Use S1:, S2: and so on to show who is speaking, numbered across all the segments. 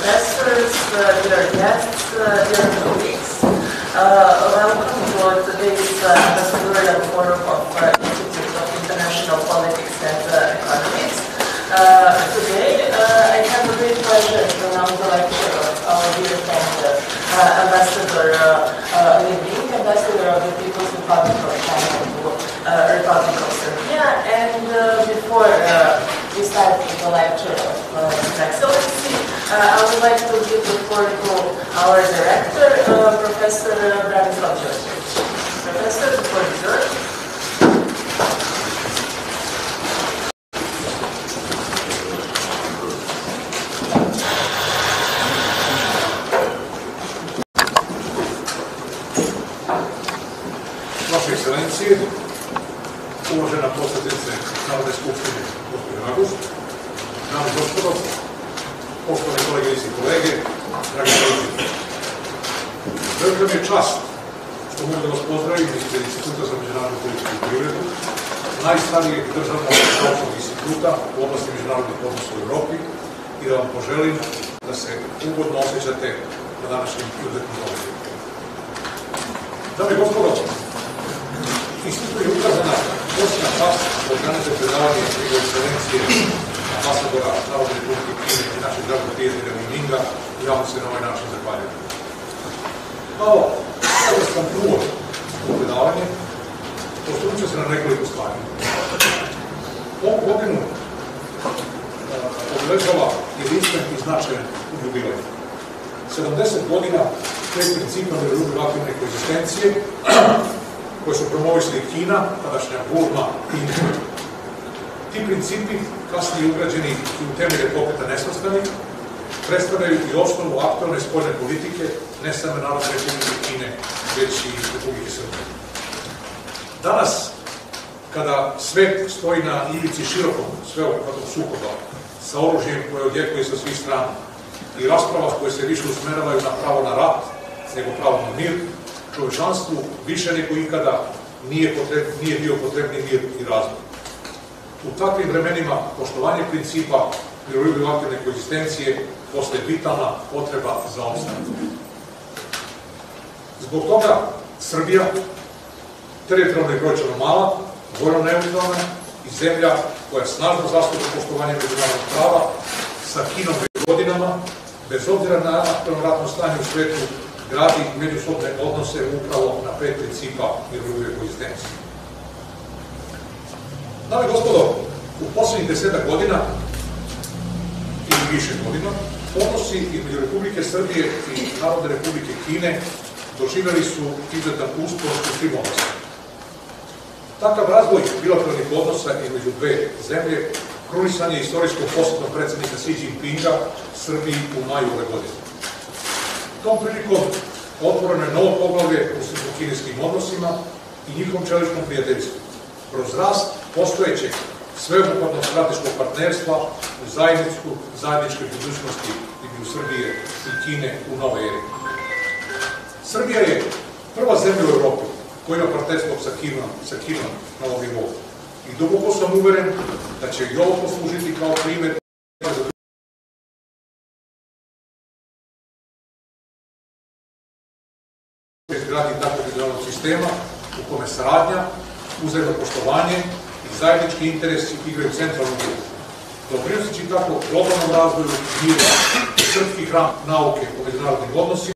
S1: professors, dear guests, dear colleagues. Welcome to today's Ambassadorial Forum of Institute of International Politics and Economics. Today, I have a great pleasure to announce the lecture of our dear friend, Ambassador Living, Ambassador of the People's Republic of China to Republic of Serbia. And before we start with the lecture of His Excellency, I would like to give the floor to our director, Professor Razvoj. Professor, the floor is yours.
S2: Vaše ekscelencije, uvažena posjetnice Narodne skupštine, gospođo August, dame i gospodo, poštovane kolegice i kolege, dragi prijatelji. Velika mi je čast što mogu da vas pozdravim ispred Instituta za međunarodnu politiku i privredu, najstarijeg državnog naučnog instituta u oblasti međunarodnih odnosa u Evropi, i da vam poželim da se ugodno osjećate na današnjem izuzetnom događaju. Dame i gospodo, Institut je ukazana posebna čast da organizuje predavanje njegove ekscelencije ambasadora Narodne republike Kine i našeg dragog prijatelja Minga, i ja mu se na ovaj način zahvaljujem. Kao sam uvod u predavanje, osvrnut ću se na nekoliko stvari. Ovu godinu obeležava jedinstven i značajan jubilej. 70 godina pred principa miroljubne aktivne koegzistencije, koje su promovisali Kina, tadašnja Burma i Indija. Ti principi, kasnije ugrađeni i u temelje pokreta nesvrstanih, predstavljaju i osnovu aktualne spoljne politike, ne samo Narodne republike Kine, već i Republike Srbije. Danas, kada svet stoji na ivici širokog sveobuhvatnog sukoba, sa oružjem koje odjekuje sa svih strana i rasprava koje se više usmeravaju na pravo na rat nego pravo na mir, čovečanstvu više nego ikada nije bio potrebni mir i razvoj. U takvim vremenima poštovanje principa miroljubne aktivne koegzistencije postaje vitalna potreba za opstanak. Zbog toga Srbija, teritorijalno i brojčano mala, vojno neutralna i zemlja koja snažno zastupa poštovanje međunarodnog prava, sa Kinom već godinama, bez obzira na aktualno ratno stanje u svetu, gradi međusobne odnose upravo na 5 principa miroljubne koegzistencije. Dame i gospodo, u poslednjih 10 godina ili više godina, odnosi između Republike Srbije i Narodne republike Kine doživjeli su izuzetan uspon u svim oblastima. Takav razvoj bilateralnih odnosa između dve zemlje krunisan je istorijskom posjetom predsednika Xi Jinpinga Srbiji u maju ove godine. Tom prilikom otvoreno je novo poglavlje u srpsko-kineskim odnosima i njihovom čeličnom prijateljstvu, kroz rast postojećeg sveobuhvatnog strateškog partnerstva u zajedničke budućnosti između Srbije i Kine u nove eri. Srbija je prva zemlja u Evropi koja ima partnerstvo sa Kinom na ovom nivou. I duboko sam uveren da će i ovo poslužiti kao primer za izgradi takvog međunarodnog sistema u kome saradnja, uzajamno poštovanje i zajednički interesi igraju centralnu ulogu. Doprinoseći tako globalnom razvoju mira i srpski hram nauke o međunarodnim odnosima,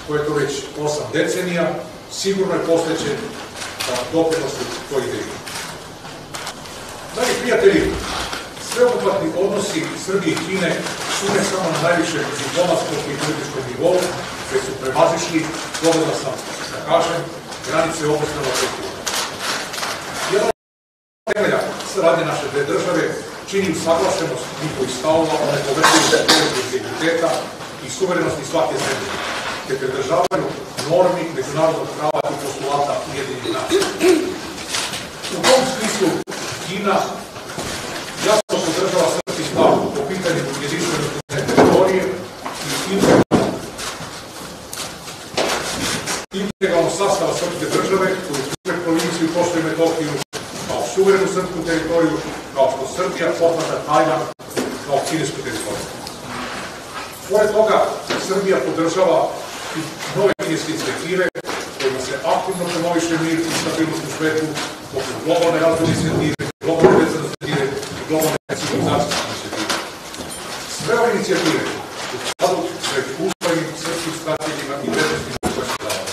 S2: koje je to već 8 decenija, sigurno je posvećen doprinosu toj ideji. Dragi prijatelji, sveobuhvatni odnosi Srbije i Kine su ne samo na najvišem diplomatskom i političkom nivou, već su prevazišli, slobodan sam da kažem, granice obostrano očekivanja. Jedan od temelja saradnje naše dve države čini usaglašenost njihovih stavova o nepovezivosti integriteta i suverenosti svake zemlje, te pridržavanju normi međunarodnog prava i postulata Ujedinjenih nacija. U tom smislu Kina jasno podržava srpski stav po pitanju jedinstvenosti teritorije i integralnog sastava srpske države koju uključuje provinciju Kosovo i Metohiju kao suverenu srpsku teritoriju, kao što Srbija posmatra Tajvan kao kinesku teritoriju. Pored toga, Srbija podržava i nove kineske inicijative kojima se aktivno promoviše mir i stabilnost u svetu, poput globalne razvojne inicijative, globalne vezane inicijative i globalne civilizacijske inicijative. Sve ove inicijative u skladu s već usvojenim srpskim strategijama i vrednostima koje se dava.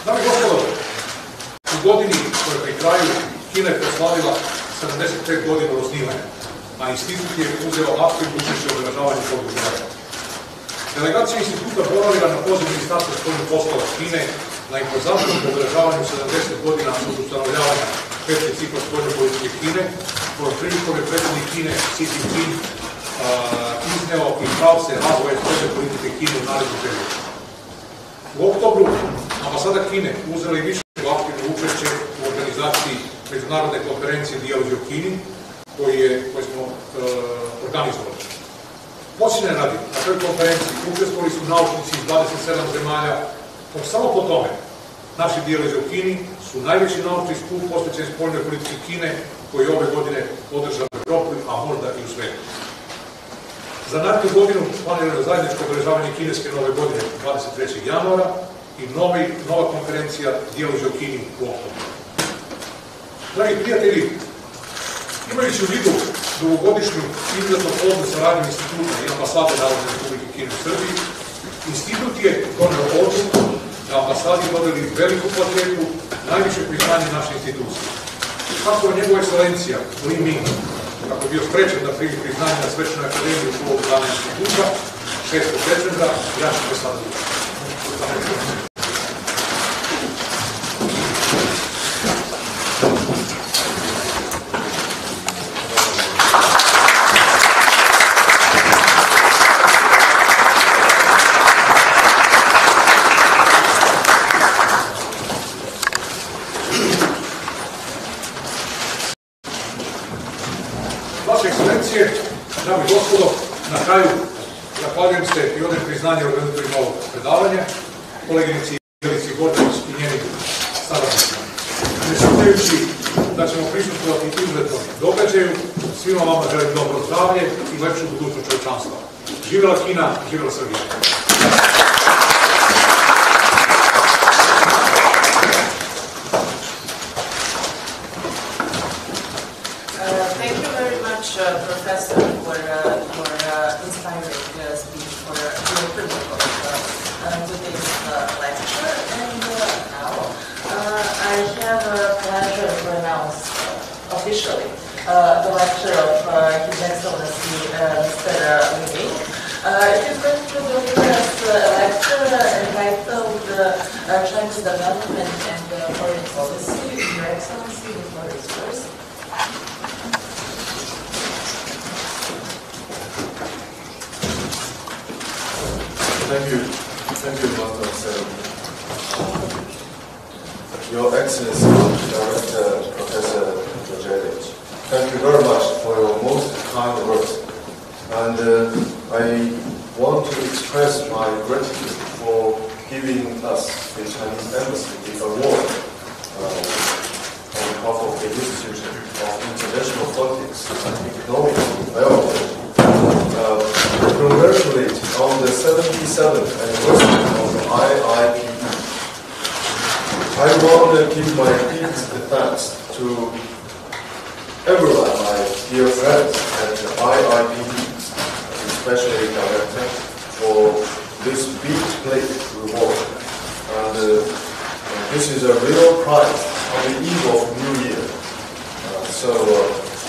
S2: Dame i gospodo, u godini koja je pri kraju Kina je proslavila 75 godina od osnivanja, a institut je uzeo aktivno učešće u obeležavanju tog događaja. Delegacija instituta boravila na poziv Ministarstva spoljnih poslova Kine na impozantnom obeležavanju 70 godina od ustanovljavanja petog cikla spoljne politike Kine, kojom prilikom je predsjednik Kine Xi Jinping izneo i pravce razvoja spoljne politike Kine u narednom periodu. U oktobru ambasada Kine uzela i više aktivno učešće u organizaciji međunarodne konferencije Dijalozi o Kini, koje smo organizovali. Posljednje radi, na toj konferenciji učestvovali su naučnici iz 27 zemalja, samo po tome, naši Dijalozi o Kini su najveći naučni skup posvećen spoljnoj politici Kine, koji je ove godine održan u Evropi, a možda i u svetu. Za narednu godinu planirano je zajedničko obeležavanje kineske nove godine 23. januara i nova konferencija Dijalozi o Kini u oktobru. Dragi prijatelji, imajući u vidu dugogodišnju izuzetno plodnu saradnju instituta i ambasade Narodne Republike Kine u Srbiji, institut je doneo odluku da ambasadi dodeli veliku kvalitetu, najviše priznanje naše institucije. Kako je njegova ekscelencija Li Ming, kako je bio sprečen da primi priznanje na Svečanoj akademiji u školu dana instituta, 6. decembra, ja ću te sada učiti. Vaše ekscelencije, dame i gospodo, na kraju zahvaljujem se i odajem priznanje organizatorima ovog predavanja, koleginici Jelici Gordović i njenim saradnicima. Ne sumnjajući da ćemo prisustvovati izuzetnom događaju, svima vama želim dobro zdravlje i lepšu budućnost čovječanstva. Živjela Kina, živjela Srbija.
S1: Professor, for your inspiring speech, for your opening of today's lecture. And now I have a pleasure to announce officially the lecture of His Excellency Mr. Li Ming. It is going to deliver us a lecture entitled China's Development and Foreign Policy. Your Excellency, the floor is yours.
S3: Thank you, Master Sen. Your Excellency, Director Professor Dojelic, thank you very much for your most kind words. And I want to express my gratitude for giving us the Chinese Embassy the award on behalf of the Institute of International Politics and Economic Development. Congratulate on the 77th anniversary of the IIPE. I want to give my deepest thanks to everyone, my dear friends at the IIPE, especially Director, for this big plate reward. And this is a real prize on the eve of New Year. So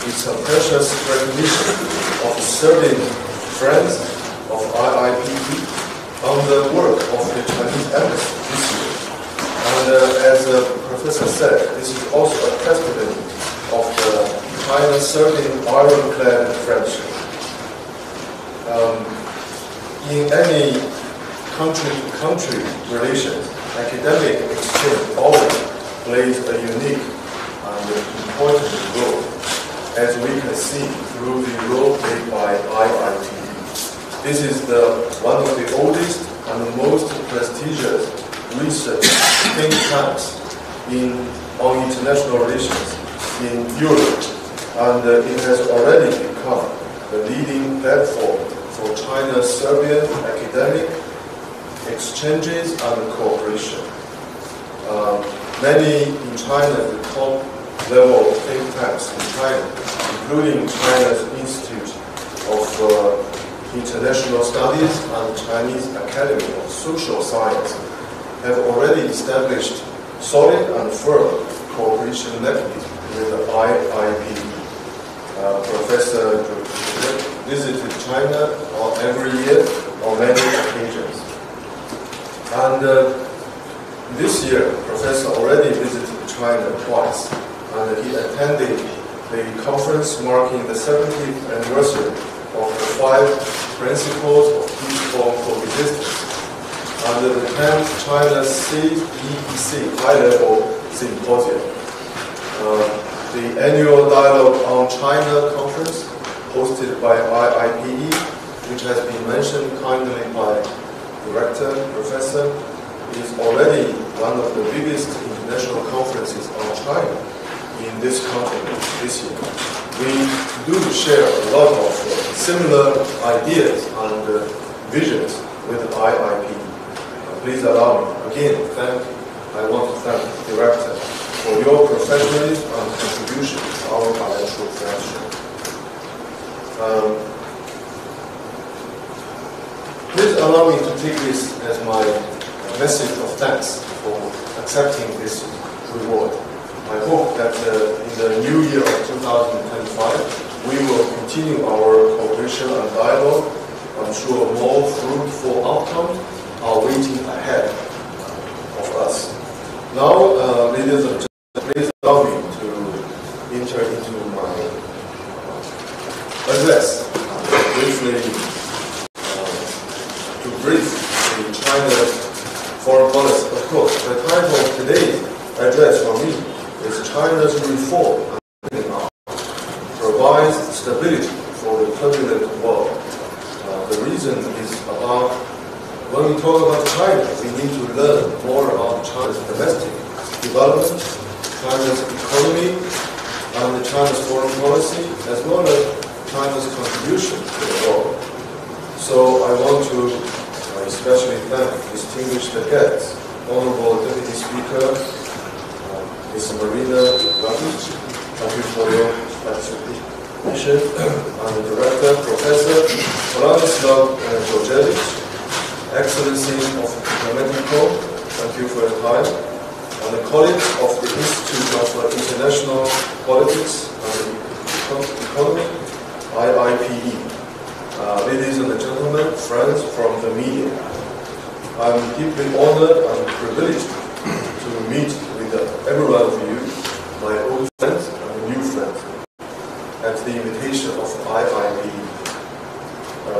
S3: it's a precious recognition of serving friends of IIPE on the work of the Chinese Embassy this year. And as the professor said, this is also a testament of the China-serving ironclad friendship. In any country-to-country relations, academic exchange always plays a unique and important role, as we can see through the role played by IIPE. This is one of the oldest and most prestigious research think tanks on international relations in Europe, and it has already become the leading platform for for China-Serbian academic exchanges and cooperation. Many in China, the top-level think tanks in China, including China's Institute of International Studies and Chinese Academy of Social Science, have already established solid and firm cooperation mechanisms with the IIPE. Professor visited China every year on many occasions. And this year, Professor already visited China twice, and he attended the conference marking the 70th anniversary of the 5 Principles of Peaceful Coexistence under the 10th China CEEC High-Level Symposium. The annual Dialogue on China conference hosted by IIPE, which has been mentioned kindly by Director, Professor, is already one of the biggest international conferences on China in this continent this year. We do share a lot of similar ideas and visions with IIPE. Please allow me, again, I want to thank the Director for your professionalism and contribution to our bilateral friendship. Please allow me to take this as my message of thanks for accepting this reward. I hope that in the new year of 2025, we will continue our cooperation and dialogue. I'm sure more fruitful outcomes are waiting ahead of us. Now, ladies and gentlemen, please allow me to enter into my address, briefly to brief the China's foreign policy. Of course, the title of today's address for me is China's Reform and provides stability for the turbulent world. The reason is about when we talk about China, we need to learn more about China's domestic development, China's economy, and China's foreign policy, as well as China's contribution to the world. So I want to especially thank distinguished guests, Honorable Deputy Speaker, Ms. Marina Ravic. Thank you for your participation. And the Director, Professor Branislav Georgievich, Excellencies of Diplomatic Corps, thank you for your time. And the colleagues of the Institute of International Politics and Economy, IIPE. Ladies and gentlemen, friends from the media, I'm deeply honored and privileged to meet with every one of you, my old friends and new friends, at the invitation of IIPE.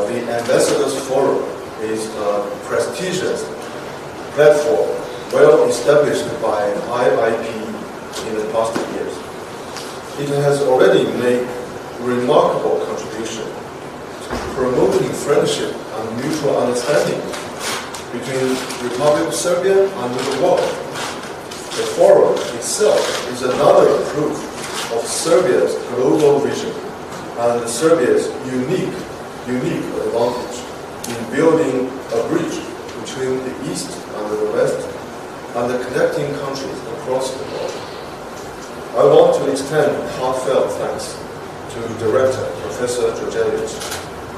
S3: The Ambassadors Forum is a prestigious platform well established by IIPE in the past years. It has already made remarkable contribution to promoting friendship and mutual understanding between the Republic of Serbia and the world. The forum itself is another proof of Serbia's global vision and Serbia's unique advantage in building a bridge between the East and the West and the connecting countries across the world. I want to extend heartfelt thanks to Director Professor Georgievich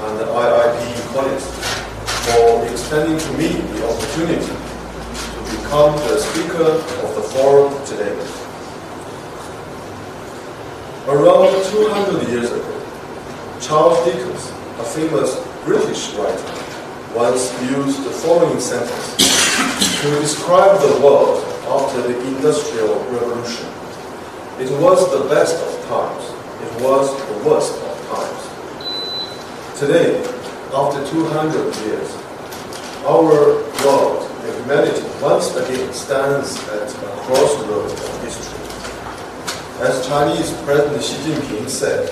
S3: and the IIPE colleagues for extending to me the opportunity to become the speaker of the forum today. Around 200 years ago, Charles Dickens, a famous British writer, once used the following sentence to describe the world after the Industrial Revolution. It was the best of times. It was the worst of times. Today, after 200 years, our world, humanity, once again stands at a crossroads of history. As Chinese President Xi Jinping said,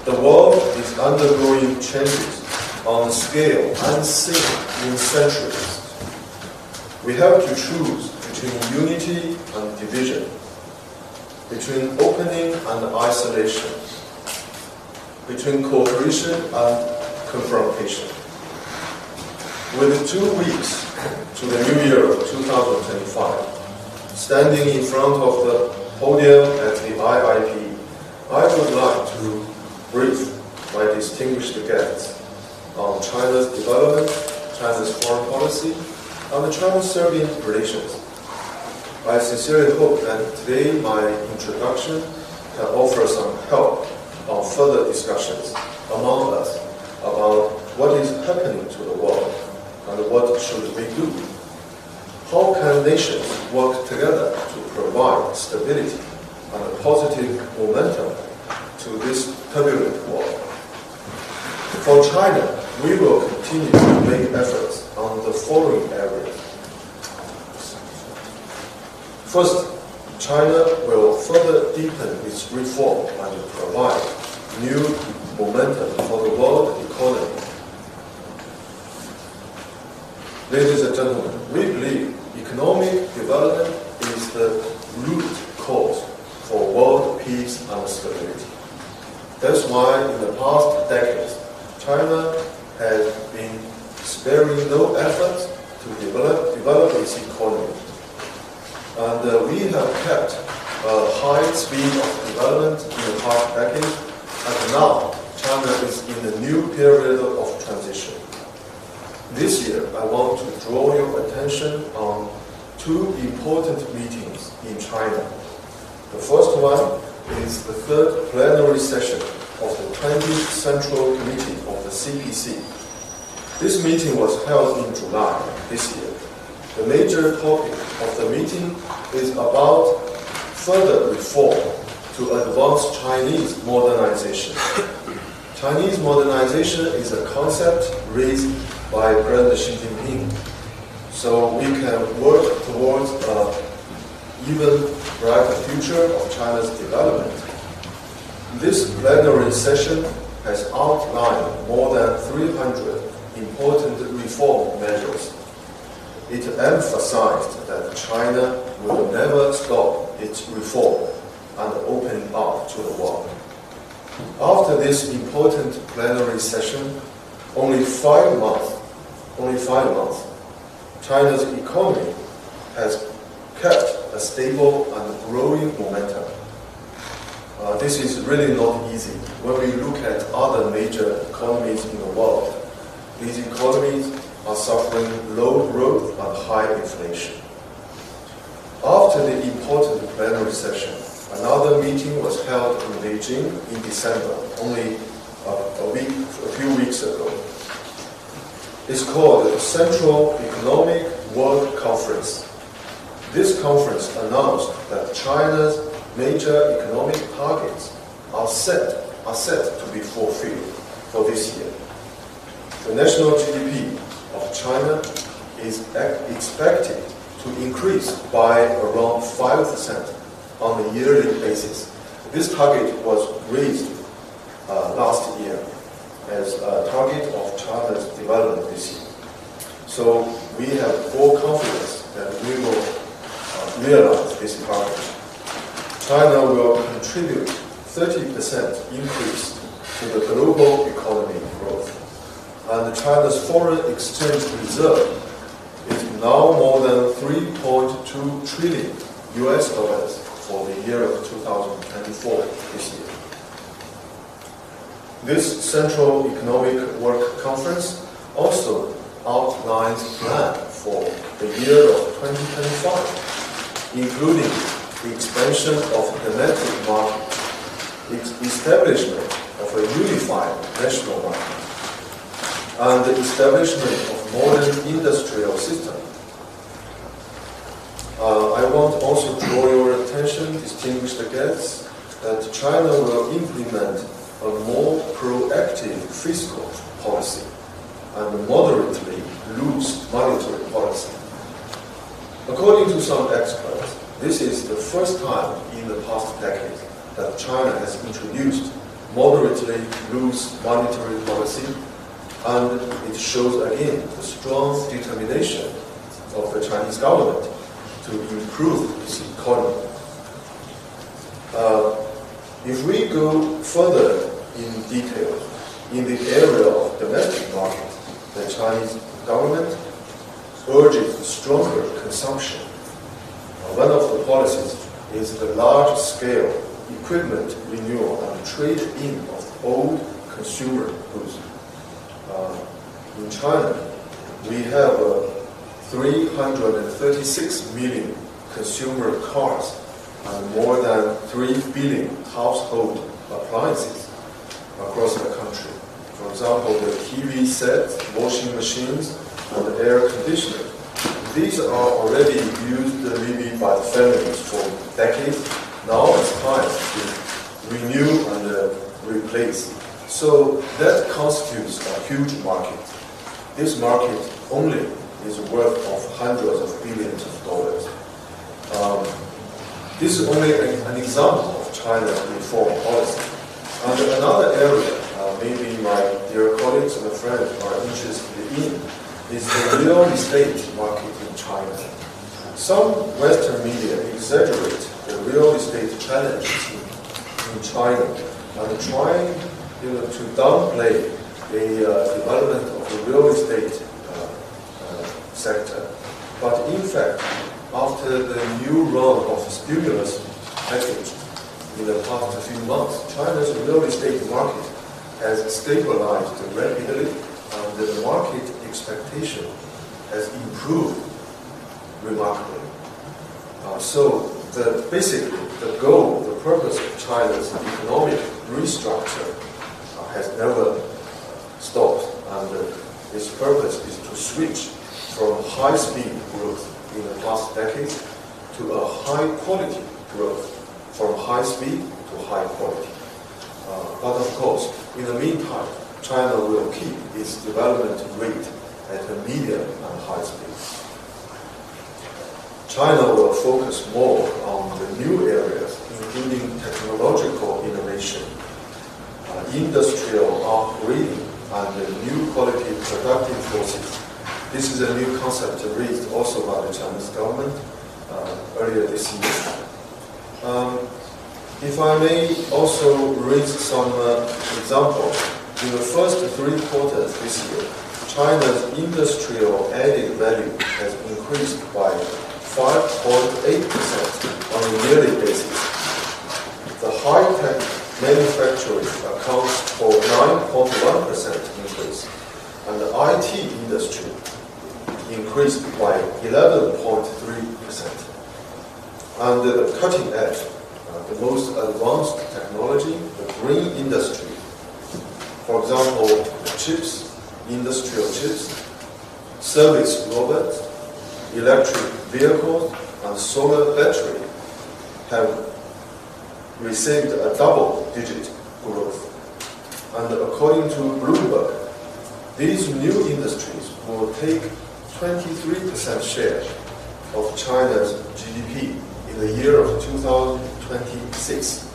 S3: the world is undergoing changes on a scale unseen in centuries. We have to choose between unity and division, between opening and isolation, between cooperation and confrontation. With 2 weeks to the new year of 2025, standing in front of the podium at the IIP, I would like to brief my distinguished guests on China's development, China's foreign policy, and China-Serbian relations. I sincerely hope that today my introduction can offer some help on further discussions among us about what is happening to the world and what should we do. How can nations work together to provide stability and a positive momentum to this turbulent world? For China, we will continue to make efforts on the following areas. First, China will further deepen its reform and provide new momentum for the world economy. Ladies and gentlemen, we believe economic development is the root cause for world peace and stability. That's why in the past decades, China has been sparing no effort to develop its economy. And we have kept a high speed of development in the past decade, and now China is in a new period of transition. This year, I want to draw your attention on 2 important meetings in China. The first one is the 3rd plenary session of the 20th Central Committee of the CPC. This meeting was held in July this year. The major topic of the meeting is about further reform to advance Chinese modernization. Chinese modernization is a concept raised by President Xi Jinping, so we can work towards an even brighter future of China's development. This plenary session has outlined more than 300 important reform measures. It emphasized that China will never stop its reform and opening up to the world. After this important plenary session, only 5 months, China's economy has kept a stable and growing momentum. This is really not easy. When we look at other major economies in the world, these economies are suffering low growth and high inflation. After the important plenary session, another meeting was held in Beijing in December, only a few weeks ago. It's called the Central Economic World Conference. This conference announced that China's major economic targets are set to be fulfilled for this year. The national GDP of China is expected to increase by around 5% on a yearly basis. This target was raised last year as a target of China's development this year. So we have full confidence that we will realize this target. China will contribute 30% increase to the global economy growth. And China's foreign exchange reserve is now more than 3.2 trillion US dollars for the year of 2024 this year. This Central Economic Work Conference also outlines plans for the year of 2025, including the expansion of the domestic market, the establishment of a unified national market, and the establishment of modern industrial system. I want also to draw your attention, distinguished guests, that China will implement a more proactive fiscal policy and moderately loose monetary policy. According to some experts, this is the first time in the past decade that China has introduced moderately loose monetary policy, and it shows again the strong determination of the Chinese government to improve its economy. If we go further in detail in the area of domestic market, the Chinese government urges stronger consumption. One of the policies is the large-scale equipment renewal and trade-in of old consumer goods. In China, we have 336 million consumer cars and more than 3 billion household appliances across the country. For example, the TV sets, washing machines, and air conditioners. These are already used maybe by the families for decades. Now it's time to renew and replace. So that constitutes a huge market. This market only is worth of hundreds of billions of dollars. This is only an example of China's reform policy. And another area, maybe my dear colleagues and friends are interested in, is the real estate market in China. Some Western media exaggerate the real estate challenges in China and trying to downplay the development of the real estate sector. But in fact, after the new round of stimulus package in the past few months, China's real estate market has stabilized rapidly, and the market expectation has improved remarkably. So basically, the goal, the purpose of China's economic restructure has never stopped, and its purpose is to switch from high-speed growth in the past decades to a high-quality growth, from high speed to high quality. But of course, in the meantime, China will keep its development rate at a medium and high speed. China will focus more on the new areas, including technological innovation, industrial upgrading, and the new quality productive forces. This is a new concept raised also by the Chinese government earlier this year. If I may also raise some examples. In the first 3 quarters this year, China's industrial added value has increased by 5.8% on a yearly basis. The high-tech manufacturing accounts for 9.1% increase, and the IT industry increased by 11.3%. And the cutting edge, the most advanced technology, the green industry, for example, chips, industrial chips, service robots, electric vehicles, and solar battery have received a double-digit growth. And according to Bloomberg, these new industries will take 23% share of China's GDP in the year of 2026.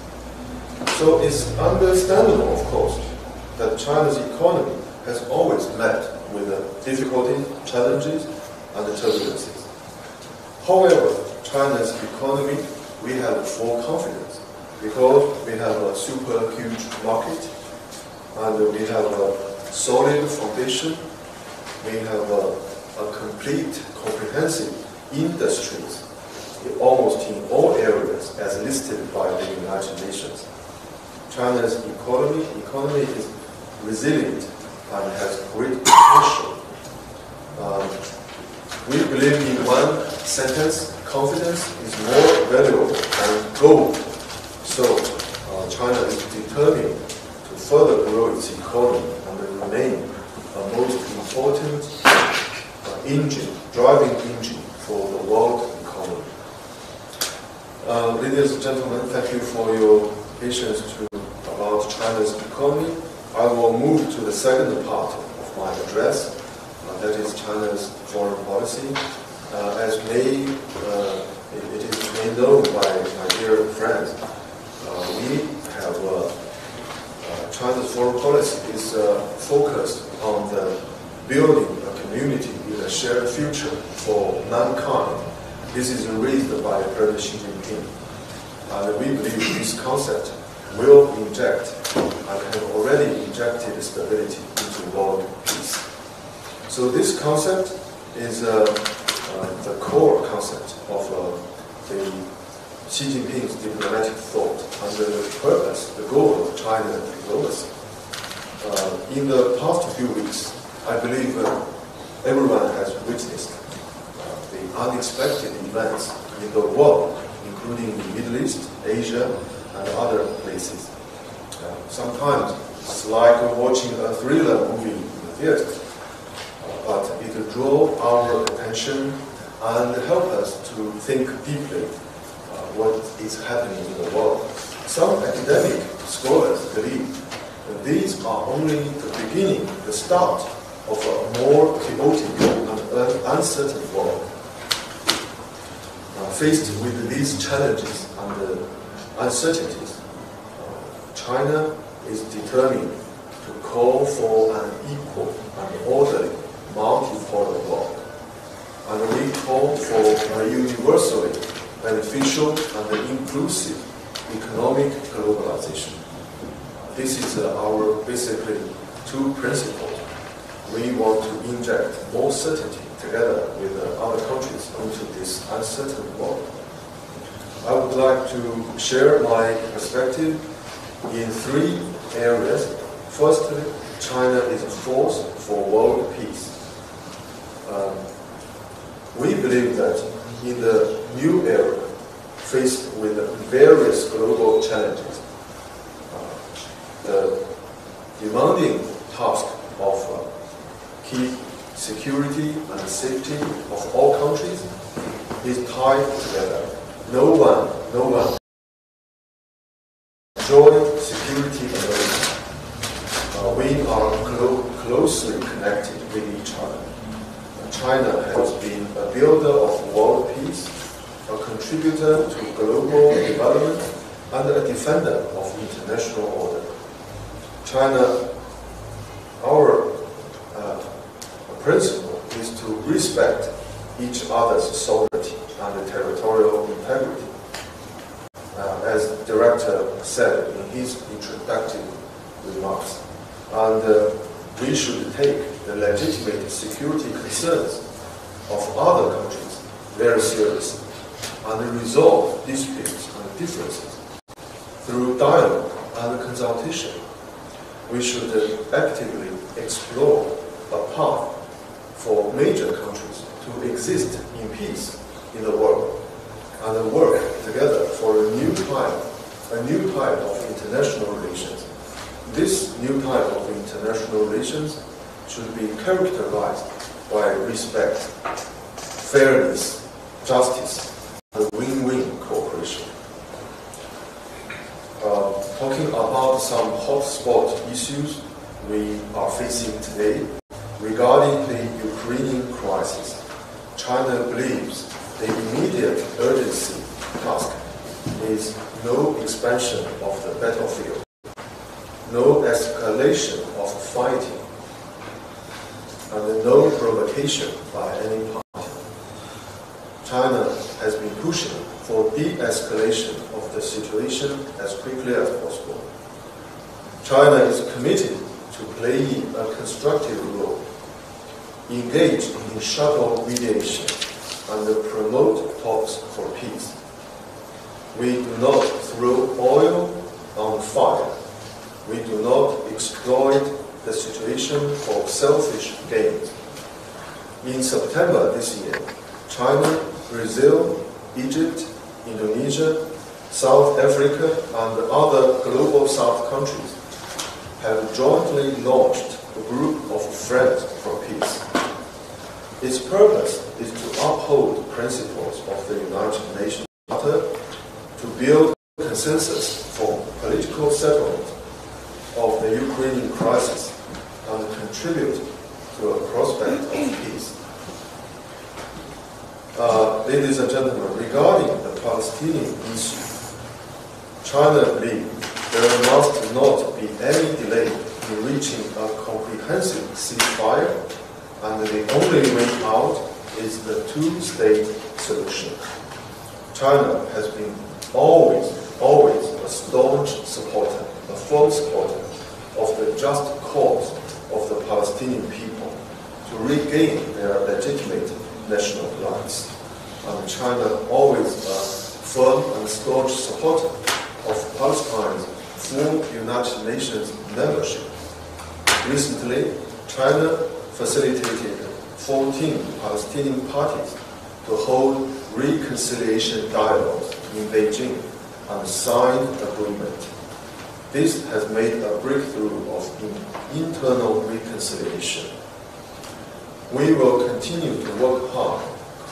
S3: So it's understandable, of course, that China's economy has always met with difficulties, challenges, and turbulences. However, China's economy, we have full confidence because we have a super huge market, and we have a solid foundation. We have a complete, comprehensive industries almost in all areas as listed by the United Nations. China's economy is resilient and has great potential. We believe in one sentence: confidence is more valuable than gold. So China is determined to further grow its economy and remain a most important driving engine for the world economy. Ladies and gentlemen, thank you for your patience about China's economy. I will move to the second part of my address, that is China's foreign policy. As it is made known by my dear friends, we have China's foreign policy is focused on the building a community with a shared future for mankind. This is raised by President Xi Jinping. And we believe this concept will inject and have already injected stability into world peace. So this concept is the core concept of the Xi Jinping's diplomatic thought and the purpose, the goal of China diplomacy. In the past few weeks, I believe everyone has witnessed the unexpected events in the world, including the Middle East, Asia, and other places. Sometimes it's like watching a thriller movie in the theater, but it draws our attention and help us to think deeply what is happening in the world. Some academic scholars believe that these are only the beginning, the start of a more chaotic and uncertain world. Faced with these challenges and uncertainties, China is determined to call for an equal and orderly multipolar world. And we call for a universally beneficial and inclusive economic globalization. This is our basically two principles. We want to inject more certainty together with other countries into this uncertain world. I would like to share my perspective in three areas. Firstly, China is a force for world peace. We believe that in the new era, faced with various global challenges, the demanding task of keep security and safety of all countries is tied together. No one enjoy security alone. We are closely connected with each other. China has been a builder of world peace, a contributor to global development, and a defender of international order. China, our principle is to respect each other's sovereignty and territorial integrity. As the director said in his introductory remarks, and we should take the legitimate security concerns of other countries very seriously and resolve disputes and differences through dialogue and consultation. We should actively explore a path for major countries to exist in peace in the world and work together for a new type of international relations. This new type of international relations should be characterized by respect, fairness, justice, and win-win cooperation. Talking about some hotspot issues we are facing today, regarding the Ukrainian crisis, China believes the immediate urgency task is no expansion of the battlefield, no escalation of fighting, and no provocation by any party. China has been pushing for de-escalation of the situation as quickly as possible. China is committed to playing a constructive role, engage in shuttle mediation, and promote talks for peace. We do not throw oil on fire. We do not exploit the situation for selfish gains. In September this year, China, Brazil, Egypt, Indonesia, South Africa, and other global South countries have jointly launched a group of Friends for Peace. Its purpose is to uphold principles of the United Nations Charter, to build consensus for political settlement of the Ukrainian crisis and contribute to a prospect of peace. Ladies and gentlemen, regarding the Palestinian issue, China believes there must not be any delay in reaching a comprehensive ceasefire, and the only way out is the two-state solution. China has been always a staunch supporter, a firm supporter of the just cause of the Palestinian people to regain their legitimate national rights. And China always a firm and staunch supporter of Palestine's full United Nations membership. Recently, China facilitated 14 Palestinian parties to hold reconciliation dialogues in Beijing and signed agreement. This has made a breakthrough of internal reconciliation. We will continue to work hard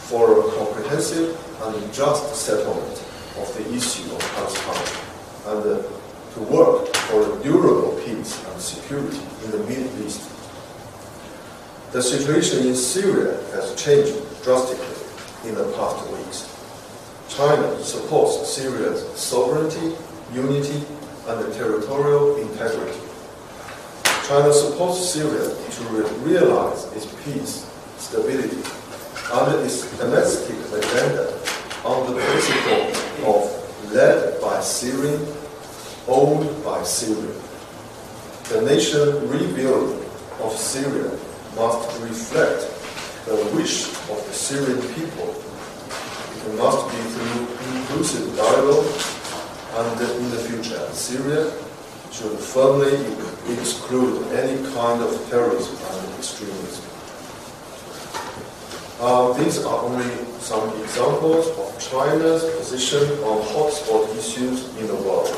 S3: for a comprehensive and just settlement of the issue of Palestine and to work for a durable peace and security in the Middle East. The situation in Syria has changed drastically in the past weeks. China supports Syria's sovereignty, unity, and territorial integrity. China supports Syria to realize its peace, stability, and its domestic agenda on the principle of led by Syrian, owned by Syria. The nation rebuilding of Syria must reflect the wish of the Syrian people. It must be through inclusive dialogue, and in the future, Syria should firmly exclude any kind of terrorism and extremism. These are only some examples of China's position on hotspot issues in the world.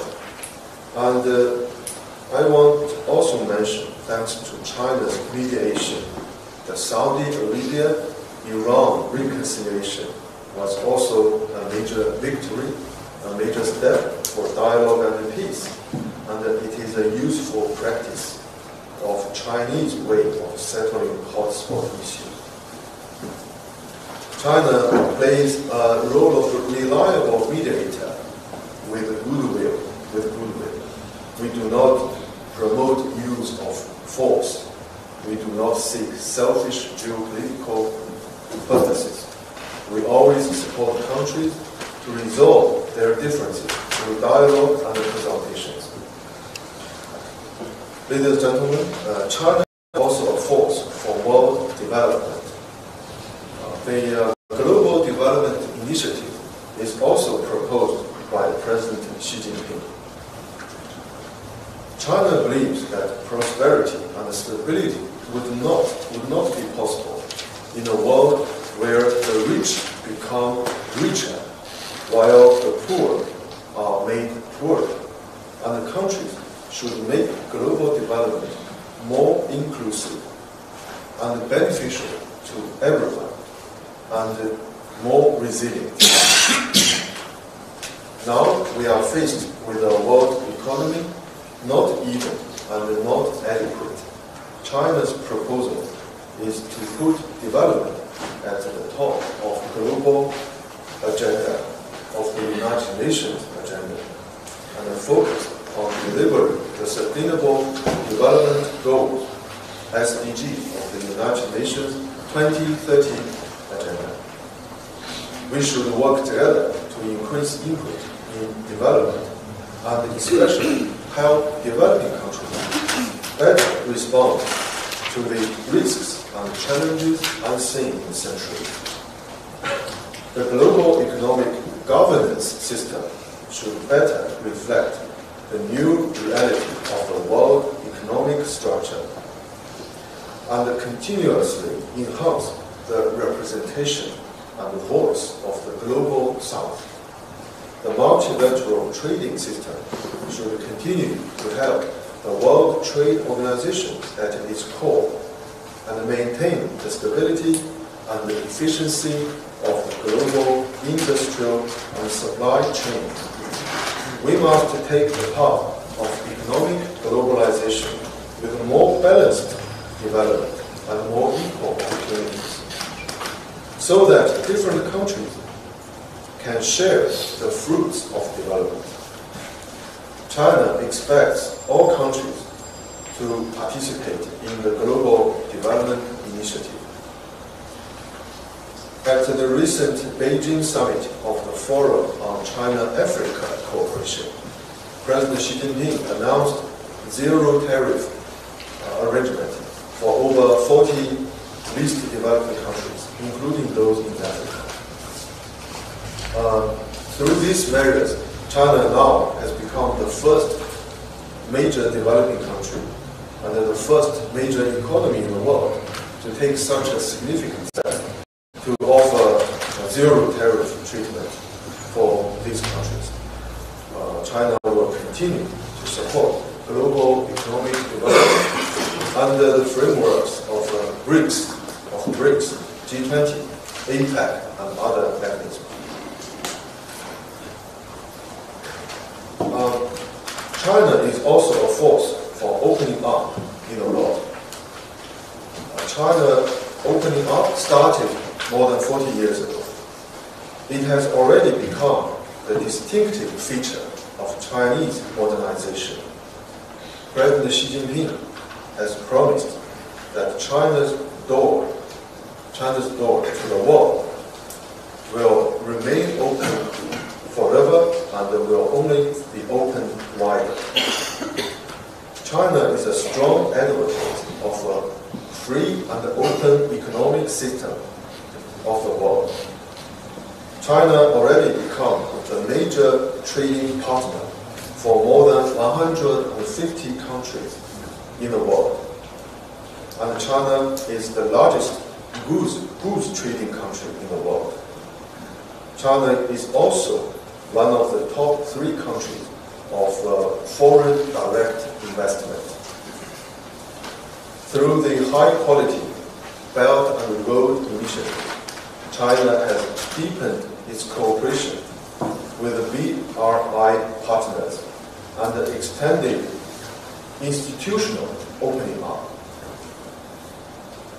S3: And I want to also mention, thanks to China's mediation, the Saudi Arabia-Iran reconciliation was also a major victory, a major step for dialogue and peace, and it is a useful practice of Chinese way of settling hotspot issues. China plays a role of reliable mediator with goodwill. We do not promote use of force. We do not seek selfish geopolitical purposes. We always support countries to resolve their differences through dialogue and consultations. Ladies and gentlemen, China is also a force for world development. The Global Development Initiative is also proposed by President Xi Jinping. China believes that prosperity and stability would not be possible in a world where the rich become richer while the poor are made poorer, and the countries should make global development more inclusive and beneficial to everyone and more resilient. Now we are faced with a world economy not even and not adequate. China's proposal is to put development at the top of global agenda, of the United Nations agenda, and focus on delivering the Sustainable Development Goals, SDG, of the United Nations 2030 agenda. We should work together to increase input in development and especially help developing countries better respond to the risks and challenges unseen in centuries. The global economic governance system should better reflect the new reality of the world economic structure and continuously enhance the representation and the voice of the global South. The multilateral trading system should continue to help the World Trade Organization at its core and maintain the stability and the efficiency of the global industrial and supply chain. We must take the path of economic globalization with a more balanced development and more equal opportunities, so that different countries can share the fruits of development. China expects all countries to participate in the Global Development Initiative. At the recent Beijing summit of the Forum on China-Africa Cooperation, President Xi Jinping announced zero tariff arrangement for over 40 least developed countries, including those in Africa. Through these measures, China now has become the first major developing country and the first major economy in the world to take such a significant step to offer zero tariff treatment for these countries. China will continue to support global economic development under the frameworks of BRICS, G20, APEC, and other mechanisms. China is also a force for opening up in the world. China opening up started more than 40 years ago. It has already become the distinctive feature of Chinese modernization. President Xi Jinping has promised that China's door to the world will remain open forever and will only be open wider. China is a strong advocate of a free and open economic system of the world. China already become the major trading partner for more than 150 countries in the world. And China is the largest goods trading country in the world. China is also one of the top 3 countries of foreign direct investment. Through the high-quality Belt and Road Initiative, China has deepened its cooperation with the BRI partners and extended institutional opening up.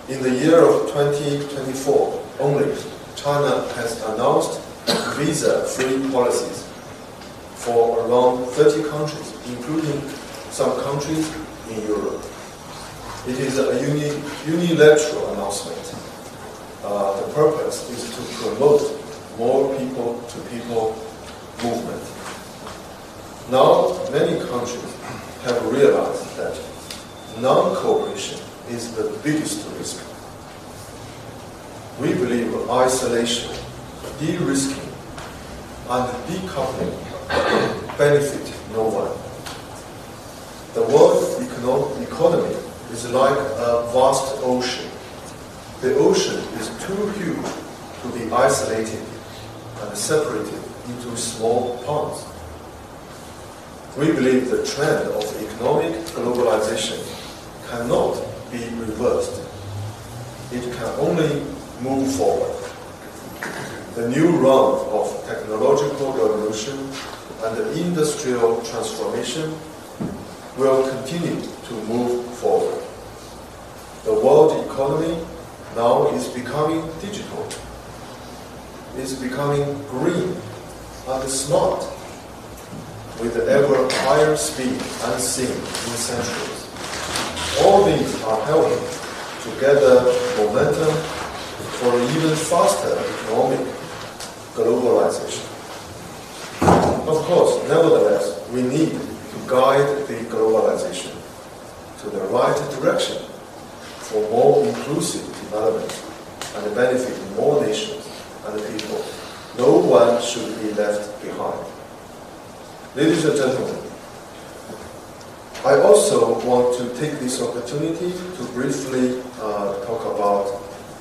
S3: In the year of 2024 only, China has announced visa-free policies for around 30 countries, including some countries in Europe. It is a unilateral announcement. The purpose is to promote more people-to-people movement. Now, many countries have realized that non-cooperation is the biggest risk. We believe isolation, de-risking, and decoupling benefit no one. The world economy is like a vast ocean. The ocean is too huge to be isolated and separated into small ponds. We believe the trend of economic globalization cannot be reversed. It can only move forward. The new round of technological revolution and the industrial transformation will continue to move forward. The world economy now is becoming digital. It's becoming green and smart with ever higher speed unseen in centuries. All these are helping to gather momentum for even faster economic globalization. Of course, nevertheless, we need to guide the globalization to the right direction for more inclusive development and benefit more nations and people. No one should be left behind. Ladies and gentlemen, I also want to take this opportunity to briefly talk about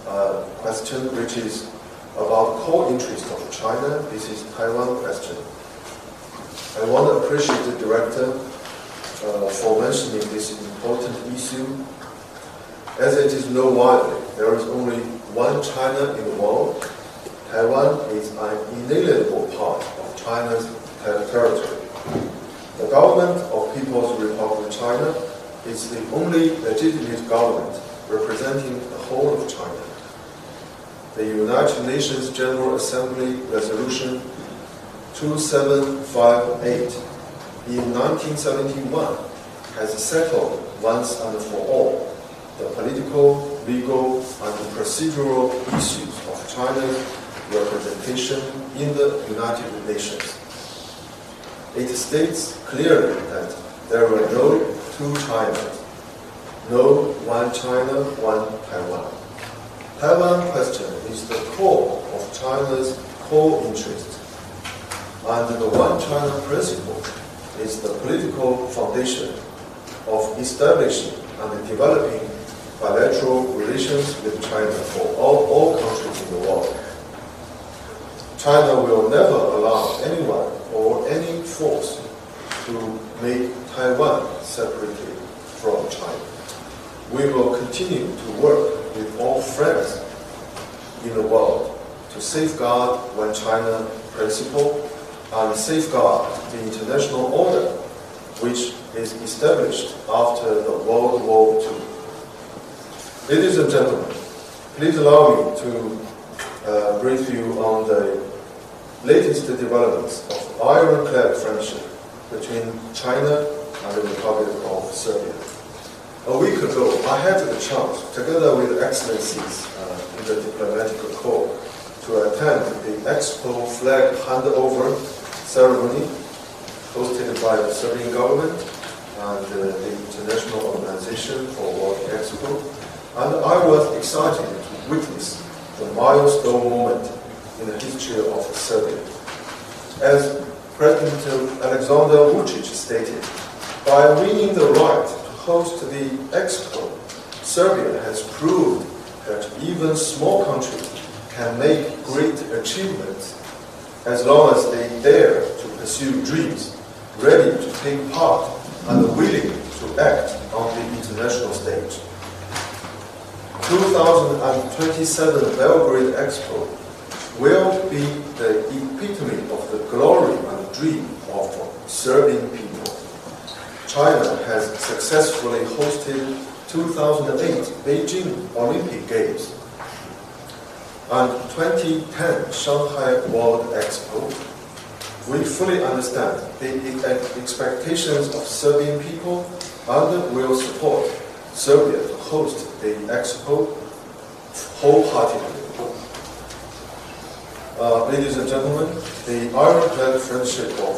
S3: a question which is about core interest of China. This is Taiwan question. I want to appreciate the director for mentioning this important issue. As it is known widely, there is only one China in the world. Taiwan is an inalienable part of China's territory. The government of People's Republic of China is the only legitimate government representing the whole of China. The United Nations General Assembly Resolution 2758 in 1971 has settled once and for all the political, legal, and procedural issues of China's representation in the United Nations. It states clearly that there are no two Chinas, no one China, one Taiwan. Taiwan question is the core of China's core interest, and the One China principle is the political foundation of establishing and developing bilateral relations with China for all countries in the world. China will never allow anyone or any force to make Taiwan separately from China. We will continue to work with all friends in the world to safeguard One China principle and safeguard the international order which is established after the World War II. Ladies and gentlemen, please allow me to brief you on the latest developments of ironclad friendship between China and the Republic of Serbia. A week ago, I had the chance, together with excellencies in the diplomatic corps, to attend the Expo flag handover ceremony hosted by the Serbian government and the International Organization for World Expo, and I was excited to witness the milestone moment in the history of Serbia. As President Alexander Vučić stated, by winning the right to host the Expo, Serbia has proved that even small countries can make great achievements as long as they dare to pursue dreams, ready to take part and willing to act on the international stage. 2027 Belgrade Expo will be the epitome of the glory and dream of Serbian people. China has successfully hosted 2008 Beijing Olympic Games and 2010 Shanghai World Expo. We fully understand the expectations of Serbian people and will support Serbia to host the Expo wholeheartedly. Ladies and gentlemen, the ironclad friendship of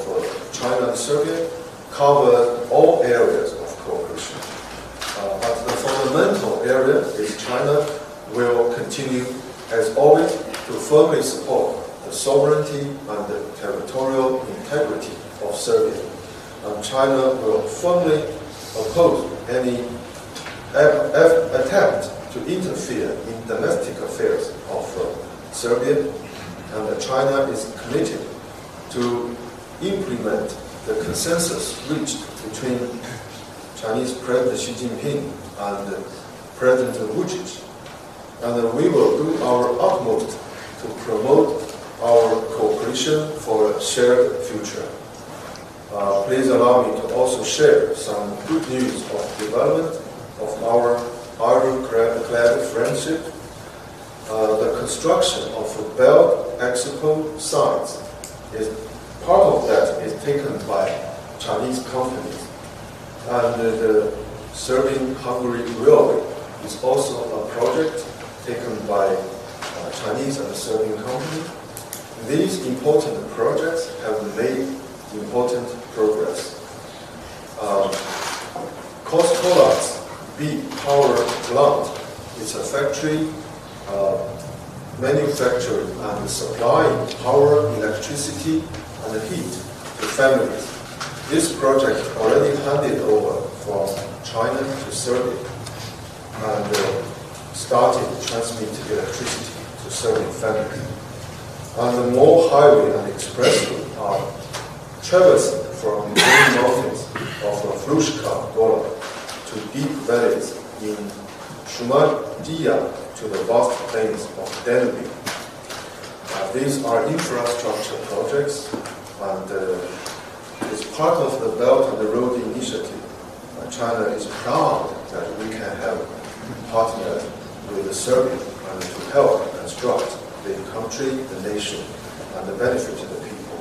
S3: China and Serbia covers all areas of cooperation. But the fundamental area is China will continue, as always, to firmly support the sovereignty and the territorial integrity of Serbia. And China will firmly oppose any attempt to interfere in domestic affairs of Serbia, and China is committed to implement the consensus reached between Chinese President Xi Jinping and President Vučić, and we will do our utmost to promote our cooperation for a shared future. Please allow me to also share some good news of development of our ironclad friendship. The construction of the Belt Expo sites is part of that is taken by Chinese companies, and the Serbian-Hungary Railway is also a project taken by Chinese and Serbian companies. These important projects have made important progress. Kostolac B power plant is a factory manufacturing and supplying power, electricity, and heat to families. This project already handed over from China to Serbia and started transmitting electricity to Serbian families. And more highway and expressway are traversing from the main mountains of Fruška Gora to deep valleys in Šumadija to the vast plains of Danube. These are infrastructure projects, and as part of the Belt and the Road Initiative, China is proud that we can have partnered with Serbia and to help construct the country, the nation, and the benefit to the people.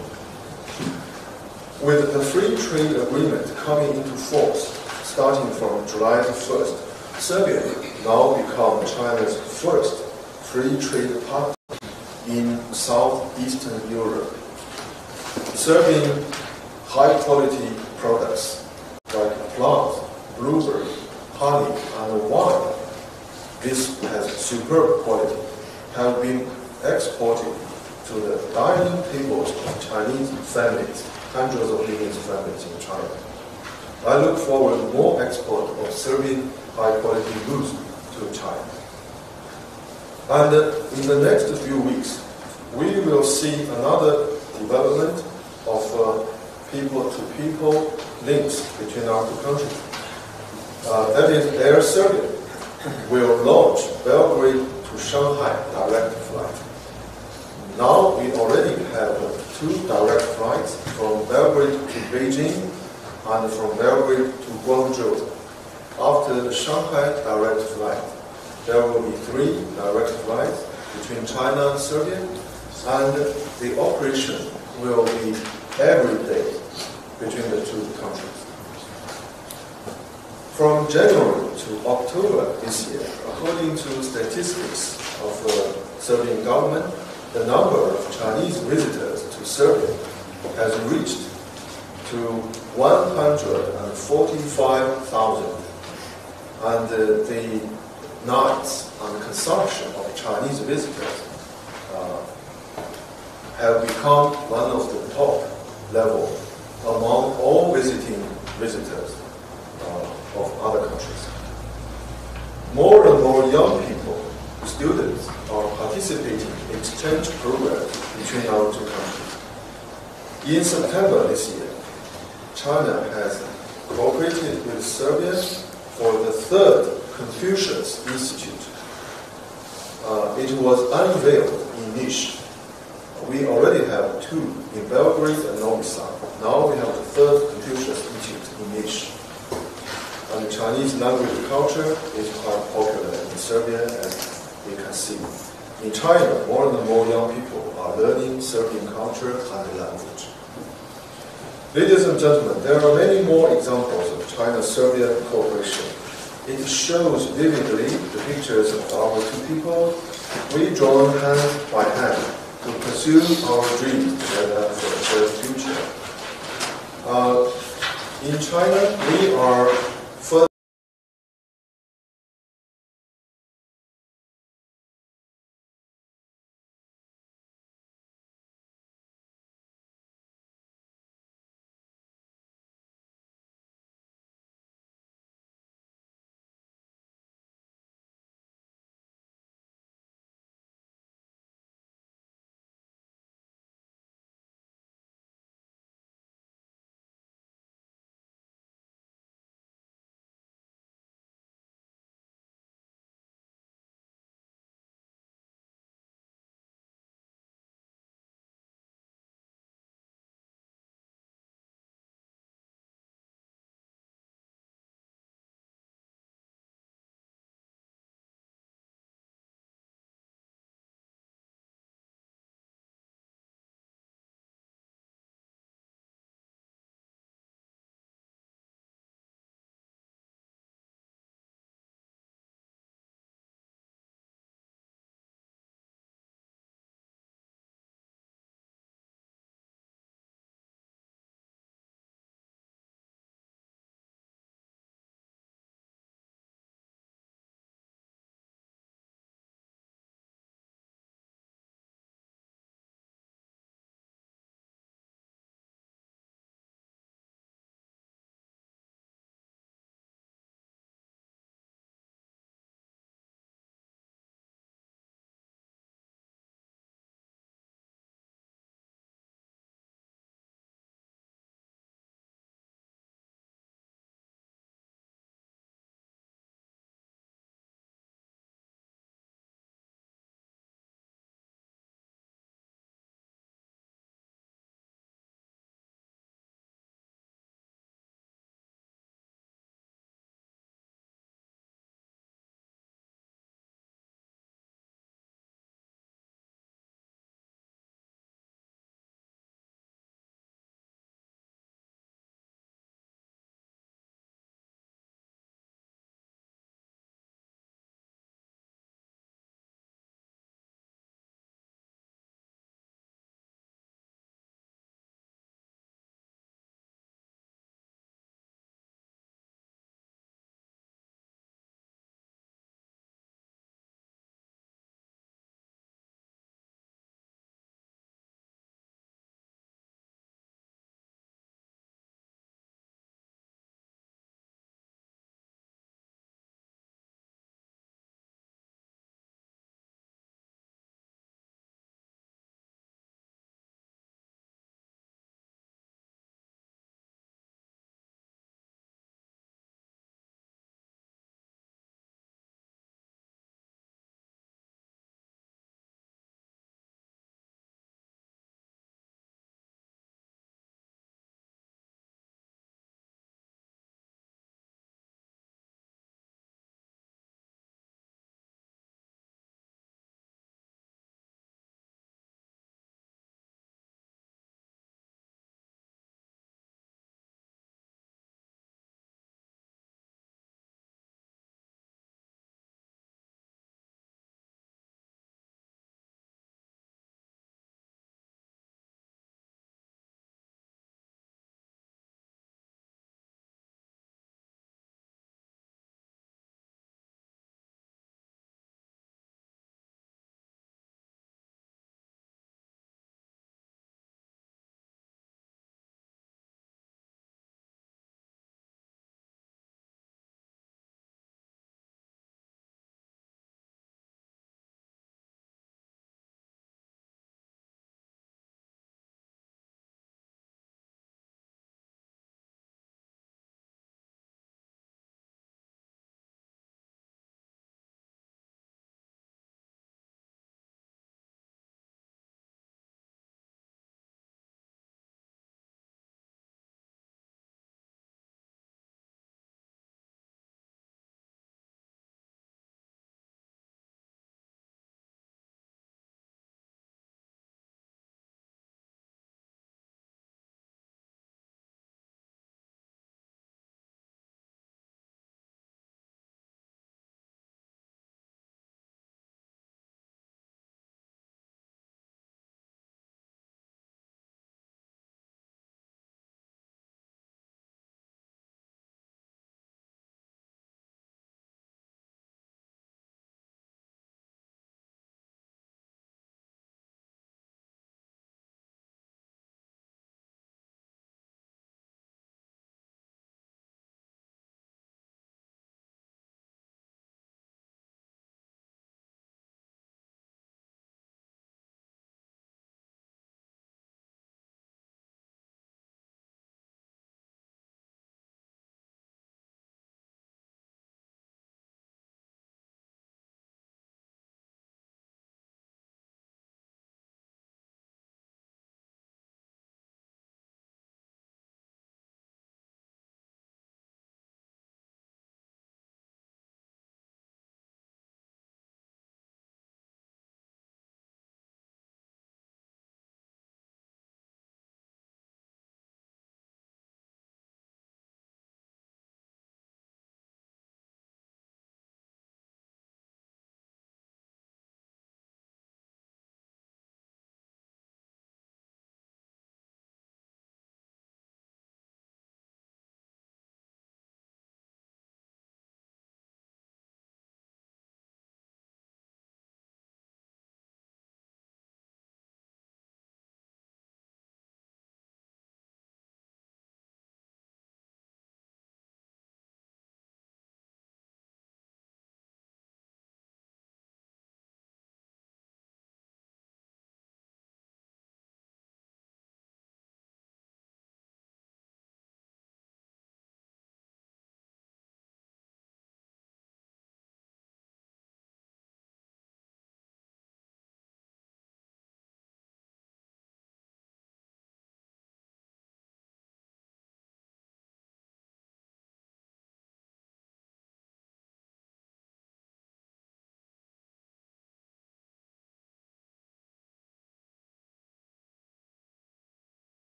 S3: With the free trade agreement coming into force starting from July the 1st, Serbia now becomes China's first free trade partner in southeastern Europe. Serbian high-quality products like plums, blueberry, honey, and wine this has superb quality, have been exported to the dining tables of Chinese families, hundreds of millions of families in China. I look forward to more export of Serbian high-quality goods to China. And in the next few weeks, we will see another development of people-to-people links between our two countries. That is, Air Serbia will launch Belgrade to Shanghai direct flight. Now we already have 2 direct flights from Belgrade to Beijing and from Belgrade to Guangzhou. After the Shanghai direct flight, there will be 3 direct flights between China and Serbia, and the operation will be every day between the two countries. From January to October this year, according to statistics of the Serbian government, the number of Chinese visitors to Serbia has reached to 145,000, and the nights and consumption of Chinese visitors have become one of the top level among all visiting visitors of other countries. More and more young people, students, are participating in exchange programs between our two countries. In September this year, China has cooperated with Serbia for the 3rd Confucius Institute. It was unveiled in Niš. We already have 2 in Belgrade and Novi Sad. Now we have the 3rd Confucius Institute in Niš. And the Chinese language and culture is quite popular in Serbia, as we can see. In China, more and more young people are learning Serbian culture and language. Ladies and gentlemen, there are many more examples of China-Serbia cooperation. It shows vividly the pictures of our two people. We join hand by hand to pursue our dreams together for a shared future. In China, we are